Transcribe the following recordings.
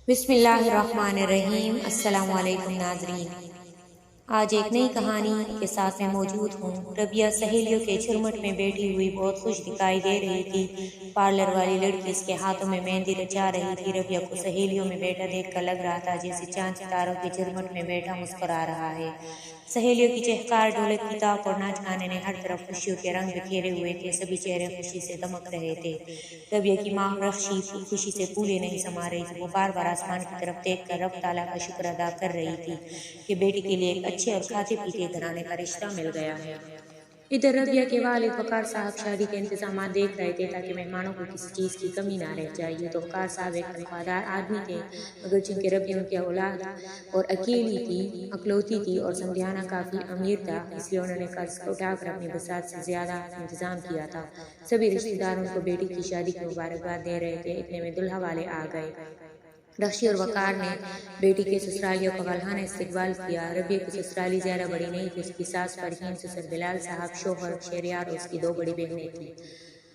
بسم اللہ الرحمن الرحیم۔ السلام علیکم ناظرین، آج ایک نئی کہانی کے ساتھ میں موجود ہوں۔ ربیہ سہیلیوں کے جھرمٹ میں بیٹھی ہوئی بہت خوش دکھائی دے رہی تھی۔ پارلر والی لڑکی اس کے ہاتھوں میں مہندی رچا رہی تھی۔ ربیہ کو سہیلیوں میں بیٹھا دیکھ کر لگ رہا تھا جیسے چاند ستاروں کے جھرمٹ میں بیٹھا مسکرا رہا ہے۔ سہیلیوں کی چہکار، ڈھولک کی تاپ اور ناچ گانے نے ہر طرف خوشیوں کے رنگ بکھیرے ہوئے تھے۔ سبھی چہرے خوشی سے دمک رہے تھے۔ ربیہ کی ماں رخشی خوشی سے پھولے نہیں سما رہی تھی۔ وہ بار بار آسمان کی طرف دیکھ کر رب تعالیٰ کا شکر ادا کر رہی تھی کہ بیٹی کے لیے ایک اچھے اور کھاتے پیتے گھرانے کا رشتہ مل گیا ہے۔ ادھر ربیہ کے والد وقار صاحب شادی کے انتظامات دیکھ رہے تھے تاکہ مہمانوں کو کسی چیز کی کمی نہ رہ جائے۔ یوں تو وقار صاحب ایک وفادار آدمی تھے، مگر چونکہ ربیہ ان کی اولاد اور اکیلی تھی، اکلوتی تھی اور سمدھیانہ کافی امیر تھا، اس لیے انہوں نے قرض اٹھا کر اپنی بساط سے زیادہ انتظام کیا تھا۔ سبھی رشتہ دار ان کو بیٹی کی شادی کی مبارکباد دے رہے تھے۔ اتنے میں دلہا والے آ گئے۔ رخشی اور وقار نے بیٹی کے سسرالیوں کا والہانہ استقبال کیا۔ ربیہ کی سسرالی زیادہ بڑی نہیں تھی۔ اس کی ساس فرحین، سسر بلال صاحب، شوہر شہریار اور اس کی دو بڑی بہنیں تھیں۔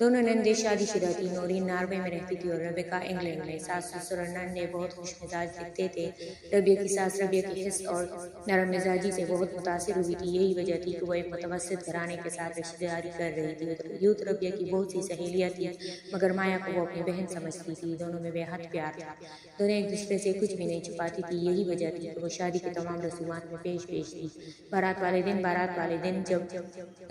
دونوں نندیں شادی شدہ تھیں۔ نورین ناروے میں رہتی تھی اور ربیکہ انگلینڈ میں۔ ساس سسر اور نندیں بہت خوش مزاج دکھتے تھے۔ ربیہ کی ساس ربیہ کی حس اور نرم مزاجی سے بہت متاثر ہوئی تھی۔ یہی وجہ تھی کہ وہ ایک متوسط گھرانے کے ساتھ رشتہ داری کر رہی تھی۔ یوں تو ربیہ کی بہت سی سہیلیاں تھیں، مگر مایا کو وہ اپنی بہن سمجھتی تھی۔ دونوں میں بے حد پیار تھا۔ دونوں ایک دوسرے سے کچھ بھی نہیں چھپاتی تھی۔ یہی وجہ تھی کہ وہ شادی کے تمام رسومات میں پیش تھی۔ بارات والے دن جب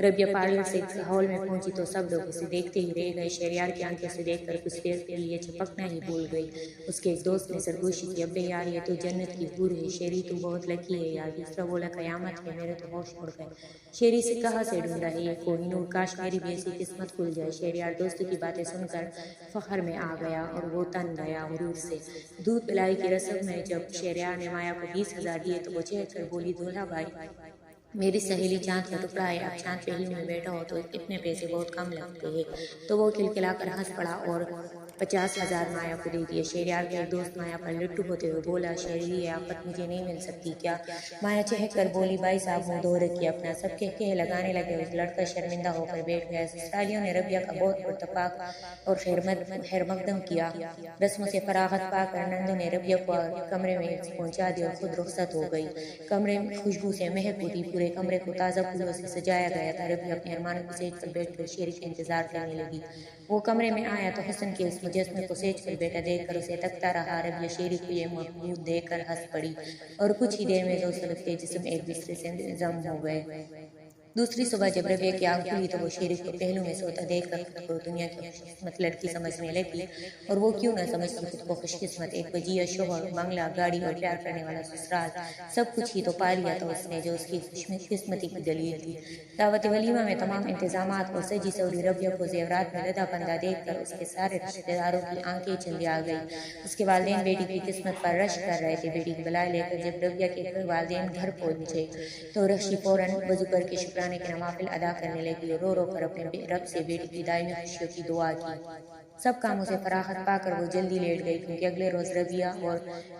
ربیہ پارلر سے ہال میں پہنچی تو سب لوگ اسے دیکھتے ہی رہ گئے۔ شہریار کی آنکھیں اسے دیکھ کر کچھ دیر کے لیے چھپکنا ہی بھول گئی۔ اس کے ایک دوست نے سرگوشی کی، ابے یار یہ تو جنت کی حور ہے، شیری تو بہت لکی ہے یار۔ دوسرا بولا قیامت ہے، میرے تو ہوش اڑ گئے، شیری سے کہاں سے ڈھونڈا ہے یہ کوہ نور، کاش میری بھی ایسی قسمت کھل جائے۔ شہریار دوست کی باتیں سن کر فخر میں آ گیا اور وہ تن گیا غرور سے۔ دودھ پلائی کی رسم میں جب شہریار نے مایا کو 20,000 دیے تو وہ چہک کر بولی، دولہا بھائی میری سہیلی چاند کا ٹکڑا ہے، اب چاند پہلو میں بیٹھا ہو تو اتنے پیسے بہت کم لگتے ہیں۔ تو وہ کھلکھلا کر ہنس پڑا اور 50,000 مایا کو دے دیا۔ شہریار کے ایک دوست مایا پر لٹو ہوتے ہوئے بولا، شہری یہ آفت مجھے نہیں مل سکتی کیا؟ مایا چہک کر بولی، بھائی صاحب منہ دھو رکھیے اپنا۔ سب کہکہے لگانے لگے۔ اس لڑکا شرمندہ ہو کر بیٹھ گیا۔ سسرالیوں نے ربیہ کا بہت پرتپاک اور خیر مقدم کیا۔ رسموں سے فراغت پا کر نندوں نے ربیہ کو کمرے میں پہنچا دیا اور خود رخصت ہو گئی۔ کمرے خوشبو سے مہک اٹھی، پورے کمرے کو تازہ پھولوں سے سجایا گیا تھا۔ ربیہ اپنے ارمانوں کی سیج پر بیٹھ کر شیری کا انتظار کرنے لگی۔ وہ کمرے میں آیا تو حسن کے اس مجسمے کو سیج پر بیٹھا دیکھ کر اسے تکتا رہا۔ ربیہ شیری کو یہ محبوب دیکھ کر ہنس پڑی اور کچھ ہی دیر میں دو سلگتے جسم ایک دوسرے سے ضم ہو گئے۔ دوسری صبح جب ربیہ کی آنکھ کھلی تو وہ شیری کو پہلو میں سوتا دیکھ کر خود کو دنیا کی خوش قسمت لڑکی سمجھنے لگی، اور وہ کیوں نہ سمجھتی خود کو خوش قسمت۔ ایک وجیہ شوہر، بنگلہ، گاڑی اور پیار کرنے والا سسرال، سب کچھ ہی تو پا لیا تھا اس نے جو اس کی خوش قسمتی کی دلیل تھی۔ دعوت ولیمہ میں تمام انتظامات اور سجی سوری ربیہ کو زیورات میں لدا پندہ دیکھ کر اس کے سارے رشتہ داروں کی آنکھیں چندی آ گئی۔ اس کے والدین بیٹی کی قسمت پر رشک کر رہے تھے۔ بیٹی کی بلائی لے کر جب ربیہ کے والدین گھر پہنچے تو رخشی فوراً وضو کر کے شکرانے کے نوافل ادا کرنے لگی اور رو رو کر اپنے رب سے بیٹی کی دائمی خوشیوں کی دعا کی۔ سب کاموں سے فراغت پا کر وہ جلدی لیٹ گئی کیونکہ اگلے روز ربیہ اور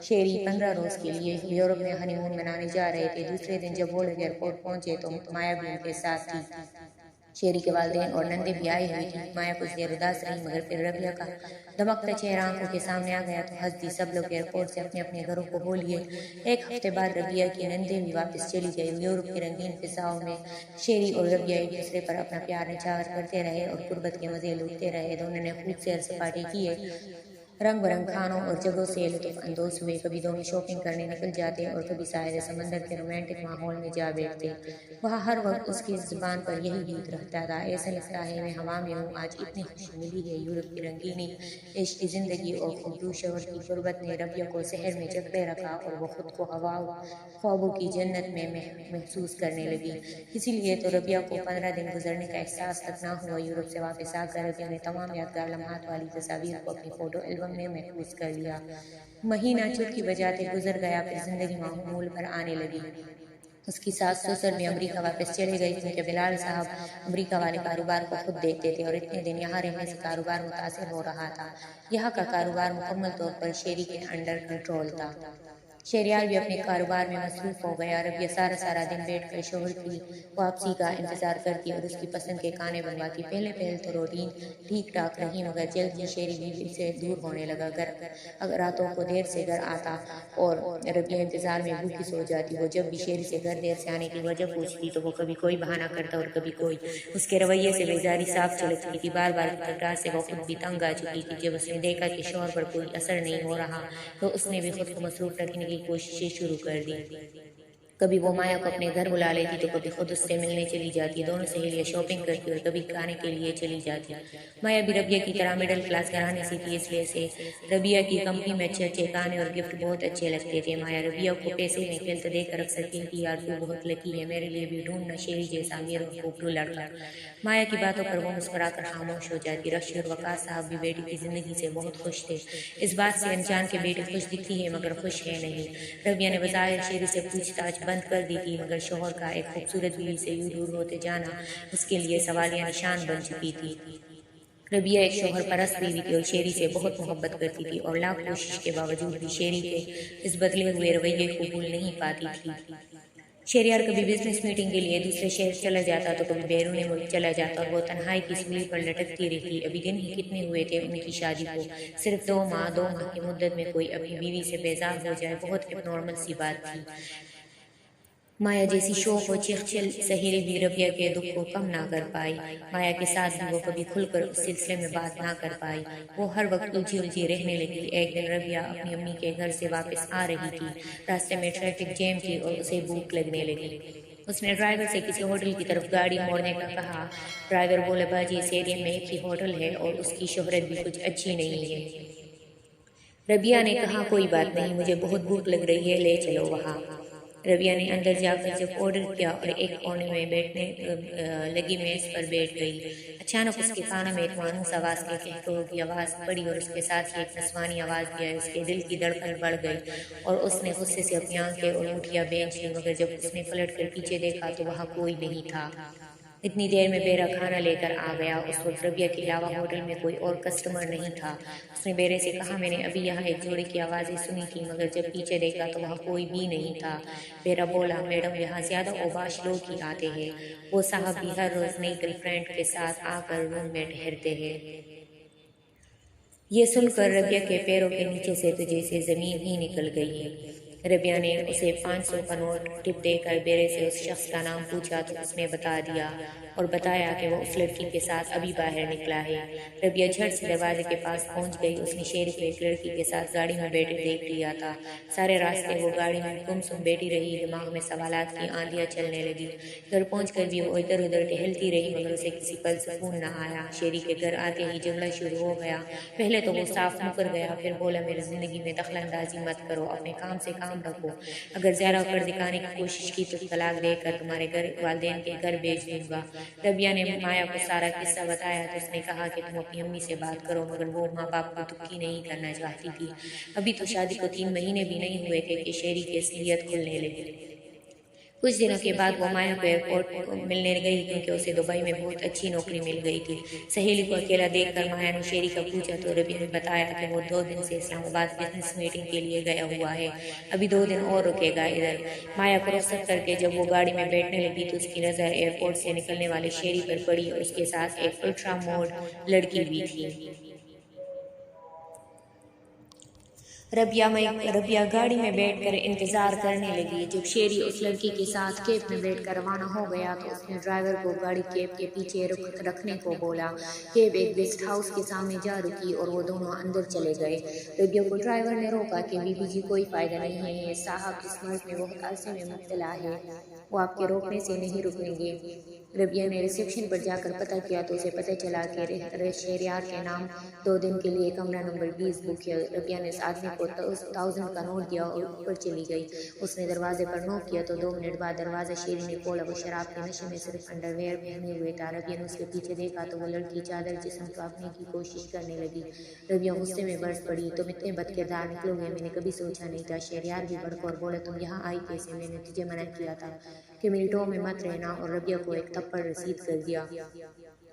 شیری 15 روز کے لیے یورپ میں ہنی مون منانے جا رہے تھے۔ دوسرے دن جب وہ لوگ ایئرپورٹ پہنچے تو مایا بھی ان کے ساتھ تھی۔ شیری کے والدین اور نندیں بھی آئی ہوئی تھیں۔ مایا کچھ دیر اداس رہی، مگر پھر ربیہ کا دمکتا چہرہ آنکھوں کے سامنے آ گیا تو ہنس دی۔ سب لوگ ایئرپورٹ سے اپنے اپنے گھروں کو ہو لیے۔ ایک ہفتے بعد ربیہ کی نندیں بھی واپس چلی گئیں۔ یورپ کی رنگین فضاؤں میں شیری اور ربیہ ایک دوسرے پر اپنا پیار نچھاور کرتے رہے اور قربت کے مزے لوٹتے رہے۔ دونوں نے خوب سیر سپاٹے کیے، رنگ برنگ کھانوں اور جگہوں سے لطف اندوز ہوئے۔ کبھی دونوں شاپنگ کرنے نکل جاتے اور کبھی ساحل سمندر کے رومانٹک ماحول میں جا بیٹھتے۔ وہاں ہر وقت اس کی زبان پر یہی گیت رہتا تھا، ایسا لگتا ہے میں ہوا میں ہوں، آج اتنی خوشی ملی ہے۔ یورپ کی رنگینی، عشقی زندگی اور خوبرو شوہر کی قربت نے ربیہ کو شہر میں جکڑے رکھا اور وہ خود کو خوابوں کی جنت میں محسوس کرنے لگی۔ اسی لیے تو ربیہ کو 15 دن گزرنے کا احساس تک نہ ہوا۔ یورپ سے واپس آ کر ربیہ نے تمام یادگار لمحات والی تصاویر کو اپنی فوٹو البم میں محفوظ کر لیا۔ مہینہ چٹکی بجاتے گزر گیا، پھر زندگی معمول پر آنے لگی۔ اس کی ساس سسر بھی امریکہ واپس چلے گئے کیونکہ بلال صاحب امریکہ والے کاروبار کو خود دیکھتے تھے اور اتنے دن یہاں رہنے سے کاروبار متاثر ہو رہا تھا۔ یہاں کا کاروبار مکمل طور پر شیری کے انڈر کنٹرول تھا۔ شہریار بھی اپنے کاروبار میں مصروف ہو گیا۔ ربیہ سارا دن بیٹھ کر شوہر کی واپسی کا انتظار کرتی اور اس کی پسند کے کھانے بنواتی۔ پہلے تو روٹین ٹھیک ٹھاک رہی، مگر جلد ہی شہری بیوی سے دور ہونے لگا۔ اگر راتوں کو دیر سے گھر آتا اور ربیہ انتظار میں بھوکی سو جاتی۔ وہ جب بھی شہری سے گھر دیر سے آنے کی وجہ پوچھتی تو وہ کبھی کوئی بہانہ کرتا اور کبھی کوئی۔ اس کے رویے سے بیزاری صاف جھلک چکی تھی۔ بار کی تکرار سے وہ خود بھی تنگ آ چکی تھی۔ جب اس نے دیکھا کہ شوہر پر کوئی اثر نہیں ہو رہا تو اس نے بھی خود کو مصروف رکھنے کی کوششیں شروع کر دی۔ کبھی وہ مایا کو اپنے گھر بلا لیتی تو کبھی خود اس سے ملنے چلی جاتی۔ دونوں سہیلیاں شاپنگ کرتی اور کبھی کھانے کے لیے چلی جاتی۔ مایا بھی ربیہ کی طرح مڈل کلاس گھرانے سے تھی، اس لیے سے ربیہ کی کمپنی میں اچھے کھانے اور گفٹ بہت اچھے لگتے تھے۔ مایا ربیہ کو پیسے میں کھیلتے دیکھ کر اکثر کہتی، یار تو بہت لکی ہے، میرے لیے بھی ڈھونڈنا شیری جیسا امیر اور خوبصورت لڑکا۔ مایا کی باتوں پر وہ مسکرا کر خاموش ہو جاتی۔ رشی اور وقاص صاحب بھی بیٹی کی زندگی سے بہت خوش تھے۔ اس بات سے انجان کے بیٹی خوش دکھتی ہے مگر خوش ہے نہیں۔ ربیہ نے بظاہر شیری سے پوچھ تاچھ بند کر دی تھی، مگر شوہر کا ایک خوبصورت بیوی سے یوں دور ہوتے جانا اس کے لیے سوالیہ نشان بن چکی تھی۔ ربیہ ایک شوہر پرست بیوی تھی اور شیری سے بہت محبت کرتی تھی اور لاکھ کوشش کے باوجود بھی شیری کے اس بدلے ہوئے رویے کو بھول نہیں پاتی تھی۔ شہریار کبھی بزنس میٹنگ کے لیے دوسرے شہر چلا جاتا تو کبھی بیرون ملک چلا جاتا اور وہ تنہائی کی سولی پر لٹکتی رہتی۔ ابھی دن ہی کتنے ہوئے تھے ان کی شادی کو، صرف 2 ماہ کی مدت میں کوئی اپنی بیوی سے بیزار ہو جائے بہت ایک نارمل سی بات تھی۔ مایا جیسی شوق و چیخچل سہیلی بھی ربیہ کے دکھ کو کم نہ کر پائی۔ مایا کے ساتھ بھی وہ کبھی کھل کر اس سلسلے میں بات نہ کر پائی۔ وہ ہر وقت الجھی رہنے لگی۔ ایک دن ربیہ اپنی امی کے گھر سے واپس آ رہی تھی۔ راستے میں ٹریفک جیم تھی اور اسے بھوک لگنے لگی۔ اس نے ڈرائیور سے کسی ہوٹل کی طرف گاڑی موڑنے کا کہا۔ ڈرائیور بولا، باجی اس ایریا میں ایک ہی ہوٹل ہے اور اس کی شہرت بھی کچھ اچھی نہیں ہے۔ ربیہ نے کہا، کوئی بات نہیں، مجھے بہت بھوک لگ رہی ہے، لے چلو وہاں۔ ربیہ نے اندر جا کر جب آرڈر کیا اور ایک کونے میں بیٹھنے لگی میز پر بیٹھ گئی، اچانک اس کے کانوں میں ایک مانوس آواز کے کہکہوں کی آواز پڑی اور اس کے ساتھ ہی ایک نسوانی آواز بھی آئی۔ اس کے دل کی دھڑکن بڑھ گئی اور اس نے غصے سے اپنی آنکھیں اور انگلیاں بھینچ لی، مگر جب اس نے پلٹ کر پیچھے دیکھا تو وہاں کوئی نہیں تھا۔ اتنی دیر میں بیرا کھانا لے کر آ گیا۔ اس وقت ربیہ کے علاوہ ہوٹل میں کوئی اور کسٹمر نہیں تھا۔ اس نے بیرے سے کہا، میں نے ابھی یہاں ایک جوڑے کی آوازیں سنی تھی، مگر جب پیچھے دیکھا تو وہاں کوئی بھی نہیں تھا۔ بیرا بولا، میڈم یہاں زیادہ اوباش لوگ ہی آتے ہیں، وہ صاحب بھی ہر روز نئی گرل فرینڈ کے ساتھ آ کر روم میں ٹھہرتے ہیں۔ یہ سن کر ربیہ کے پیروں کے نیچے سے تو جیسے زمین ہی نکل گئی۔ ربیہ نے اسے 500 کا نوٹ ٹپ دے کر بیرے سے اس شخص کا نام پوچھا تو اس نے بتا دیا اور بتایا کہ وہ اس لڑکی کے ساتھ ابھی باہر نکلا ہے۔ ربیہ جھٹ سے دروازے کے پاس پہنچ گئی۔ اس نے شیری کو ایک لڑکی کے ساتھ گاڑی میں بیٹھے دیکھ لیا تھا۔ سارے راستے وہ گاڑی میں گمسم بیٹھی رہی، دماغ میں سوالات کی آندیاں چلنے لگی۔ گھر پہنچ کر بھی وہ ادھر ادھر ٹہلتی رہی، مگر اسے کسی پل سکون نہ آیا۔ شیری کے گھر آتے ہی جھگڑا شروع ہو گیا۔ پہلے تو وہ صاف مکر گیا، پھر بولا، میری زندگی میں دخل اندازی مت کرو، اپنے کام سے کام رکھو، اگر زیادہ کر دکھانے کی کوشش کی تو طلاق دے کر تمہارے والدین کے گھر بھیج دوں گا۔ ربیہ نے مایا کو سارا قصہ بتایا تو اس نے کہا کہ تم اپنی امی سے بات کرو، مگر وہ ماں باپ کو دکھی نہیں کرنا چاہتی تھی۔ ابھی تو شادی کو 3 مہینے بھی نہیں ہوئے تھے کہ شیری کی اصلیت کھلنے لگی۔ کچھ دنوں کے بعد وہ مایا کو ایئرپورٹ ملنے گئی کیونکہ اسے دبئی میں بہت اچھی نوکری مل گئی تھی۔ سہیلی کو اکیلا دیکھ کر مایا نے شیری کا پوچھا تو ربیہ نے بتایا کہ وہ 2 دن سے اسلام آباد بزنس میٹنگ کے لیے گیا ہوا ہے، ابھی 2 دن اور رکے گا ادھر۔ مایا کو رخصت کر کے جب وہ گاڑی میں بیٹھنے لگی تو اس کی نظر ایئرپورٹ سے نکلنے والی شیری پر پڑی اور اس کے ساتھ ایک الٹرا موڈ لڑکی بھی تھی۔ ربیہ گاڑی میں بیٹھ کر انتظار کرنے لگی۔ جب شیری اس لڑکی کے ساتھ کیب میں بیٹھ کر روانہ ہو گیا تو اس نے ڈرائیور کو گاڑی کیب کے پیچھے رکھنے کو بولا۔ کیب ایک گیسٹ ہاؤس کے سامنے جا رکی اور وہ دونوں اندر چلے گئے۔ ربیہ کو ڈرائیور نے روکا کہ بی بی جی کوئی فائدہ نہیں ہے، یہ صاحب اس مرض میں بہت عرصے میں مبتلا ہے، وہ آپ کے روکنے سے نہیں رکیں گے۔ ربیہ نے ریسیپشن پر جا کر پتہ کیا تو اسے پتہ چلا کہ شہریار کے نام 2 دن کے لیے کمرہ نمبر 20 بک ہے۔ ربیہ نے اس آدمی کو 1000 کا نوٹ دیا اور اوپر چلی گئی۔ اس نے دروازے پر نوک کیا تو 2 منٹ بعد دروازہ شیری نے کھولا۔ وہ شراب کے نشے میں صرف انڈر ویئر پہنے ہوئے تھا۔ ربیہ نے اس کے پیچھے دیکھا تو وہ لڑکی چادر جسم کاپنے کی کوشش کرنے لگی۔ ربیہ غصے میں برس پڑی، تم اتنے بد کردار نکلو گے، میں نے کبھی سوچا نہیں تھا۔ شہریار بھی بڑک اور بولا، تم یہاں آئی کیسے؟ میں نے تجھے منع کیا تھا کہ میری ٹو میں مت رہنا، اور ربیہ کو ایک تھپڑ رسید کر دیا۔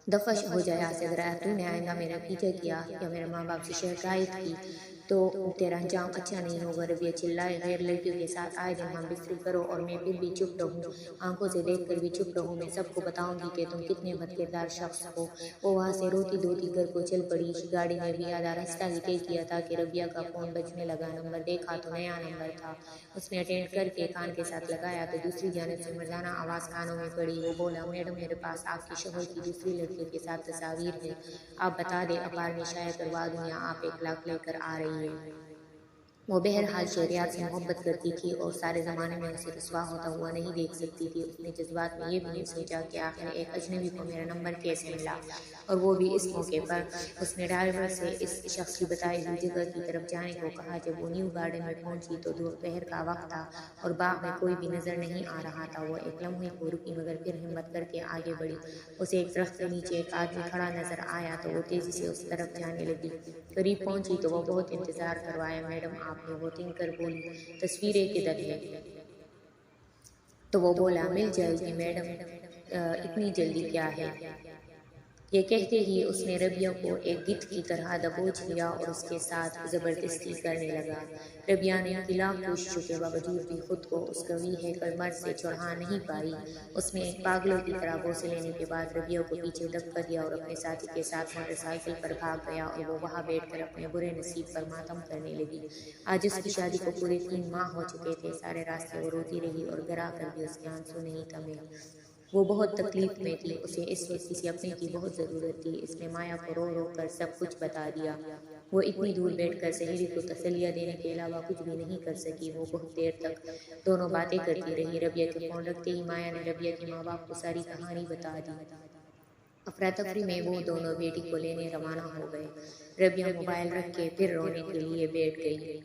دفع ہو جائے یہاں سے، اگر تو نے آئندہ میرا پیچھے کیا یا میرے ماں باپ سے شکایت کی تو تیرا انجام اچھا نہیں ہوگا۔ ربیہ چلائے، غیر لڑکیوں کے ساتھ آئے دن ہم بستری کرو اور میں پھر بھی چپ رہوں، آنکھوں سے دیکھ کر بھی چپ رہوں، میں سب کو بتاؤں گی کہ تم کتنے بد کردار شخص ہو۔ وہ وہاں سے روتی دھوتی گھر کو چل پڑی۔ گاڑی نے بھی آدھا راستہ ہی طے کیا تھا کہ ربیہ کا فون بجنے لگا۔ نمبر دیکھا تو نیا نمبر تھا۔ اس نے اٹینڈ کر کے کان کے ساتھ لگایا تو دوسری جانب سے مردانہ آواز کانوں میں پڑی۔ وہ بولا، میڈم میرے پاس آپ کے شوہر کی دوسری لڑکیوں کے ساتھ تصاویر ہیں، آپ بتا دیں، اخبار میں شائع کروا دوں یا آپ 1 لاکھ لے کر آ رہی ہے۔ وہ بہرحال شہریار سے محبت کرتی تھی اور سارے زمانے میں اسے رسوا ہوتا ہوا نہیں دیکھ سکتی تھی۔ اس نے جذبات میں یہ بھی نہیں سوچا کہ آخر ایک اجنبی کو میرا نمبر کیسے ملا، اور وہ بھی اس موقع پر۔ اس نے ڈرائیور سے اس شخص کی بتائی ہوئی جگہ کی طرف جانے کو کہا۔ جب وہ نیو گارڈن میں پہنچی تو دوپہر کا وقت تھا اور باغ میں کوئی بھی نظر نہیں آ رہا تھا۔ وہ ایک لمحے کو رکی مگر پھر ہمت کر کے آگے بڑھی۔ اسے ایک درخت کے نیچے ایک آدمی کھڑا نظر آیا تو وہ تیزی سے اس طرف جانے لگی۔ قریب پہنچی تو وہ بہت انتظار کروایا۔ میڈم آپ نے؟ وہ تن کر بولی، تصویریں کدھر ہے؟ تو وہ بولا، مل جائے گی میڈم، اتنی جلدی کیا ہے؟ یہ کہتے ہی اس نے ربیہ کو ایک گدھ کی طرح دبوچ لیا اور اس کے ساتھ زبردستی کرنے لگا۔ ربیہ نے لاکھ کوششوں کے باوجود بھی خود کو اس قوی ہیکل مرد سے چھڑا نہیں پائی۔ اس نے پاگلوں کی طرح بوسے لینے کے بعد ربیہ کو پیچھے دھکا دیا اور اپنے ساتھی کے ساتھ موٹر سائیکل پر بھاگ گیا، اور وہ وہاں بیٹھ کر اپنے برے نصیب پر ماتم کرنے لگی۔ آج اس کی شادی کو پورے 3 ماہ ہو چکے تھے۔ سارے راستے وہ روتی رہی اور گھر آ کر بھی اس کے آنسو نہیں تھمے۔ وہ بہت تکلیف میں تھی، اسے اس وقت کسی اپنے کی بہت ضرورت تھی۔ اس نے مایا کو رو رو کر سب کچھ بتا دیا۔ وہ اتنی دور بیٹھ کر سہیلی کو تسلیہ دینے کے علاوہ کچھ بھی نہیں کر سکی۔ وہ بہت دیر تک دونوں باتیں کرتی رہی۔ ربیہ کے فون رکھتے ہی مایا نے ربیہ کے ماں باپ کو ساری کہانی بتا دی۔ افراتفری میں وہ دونوں بیٹی کو لینے روانہ ہو گئے۔ ربیہ موبائل رکھ کے پھر رونے کے لیے بیٹھ گئی۔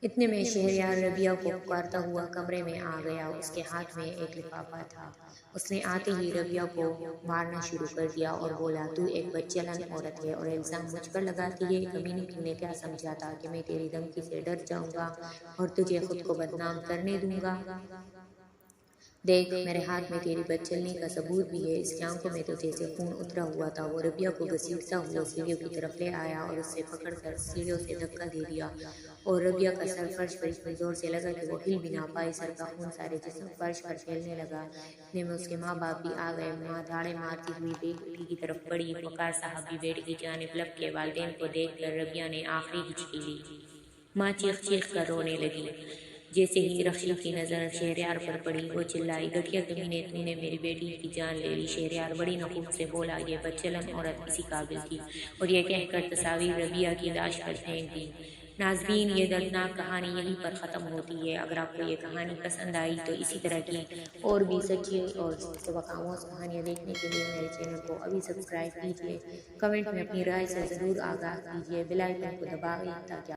اتنے میں شہریار ربیہ کو پکارتا ہوا کمرے میں آ گیا۔ اس کے ہاتھ میں ایک لفافہ تھا۔ اس نے آتے ہی ربیہ کو مارنا شروع کر دیا اور بولا، تو ایک بدچلن عورت ہے اور الزام مجھ پر لگاتی ہے۔ کمینی، تم نے کیا سمجھا تھا کہ میں تیری دھمکی سے ڈر جاؤں گا اور تجھے خود کو بدنام کرنے دوں گا؟ دیکھ، میرے ہاتھ میں تیری بدچلنی کا ثبوت بھی ہے۔ اس کی آنکھوں میں تو جیسے خون اترا ہوا تھا۔ وہ ربیہ کو گھسیٹتا ہوا سیڑھیوں کی طرف لے آیا اور اس سے پکڑ کر سیڑھیوں سے دھکا دے دیا، اور ربیہ کا سر فرش پر اتنی زور سے لگا کہ وہ ہل بھی نہ پائی۔ سر کا خون سارے جسم فرش پر پھیلنے لگا۔ اتنے میں اس کے ماں باپ بھی آ گئے۔ ماں دھاڑے مارتی ہوئی بیٹی کی طرف بڑھی۔ وقار صاحب بھی بیٹی کی جانب لپکے۔ والدین کو دیکھ کر ربیہ نے آخری ہچکی لی۔ ماں چیخ چیخ کر رونے لگی۔ جیسے ہی رخشی کی نظر شہریار پر پڑی، وہ چلائی، گٹھیا کمینے، تو نے میری بیٹی کی جان لے لی۔ شہریار بڑی نخوت سے بولا، یہ بدچلن عورت اسی قابل تھی، اور یہ کہہ کر تصاویر ربیہ کی لاش پر پھینک دی۔ ناظرین، یہ دردناک کہانی یہیں پر ختم ہوتی ہے۔ اگر آپ کو یہ کہانی پسند آئی تو اسی طرح کی اور بھی سچی اور سبق آموز کہانیاں دیکھنے کے لیے میرے چینل کو ابھی سبسکرائب کیجیے۔ کمنٹ میں اپنی رائے سے ضرور آگاہ کیجیے۔ بیل آئیکن کو دبائیں تاکہ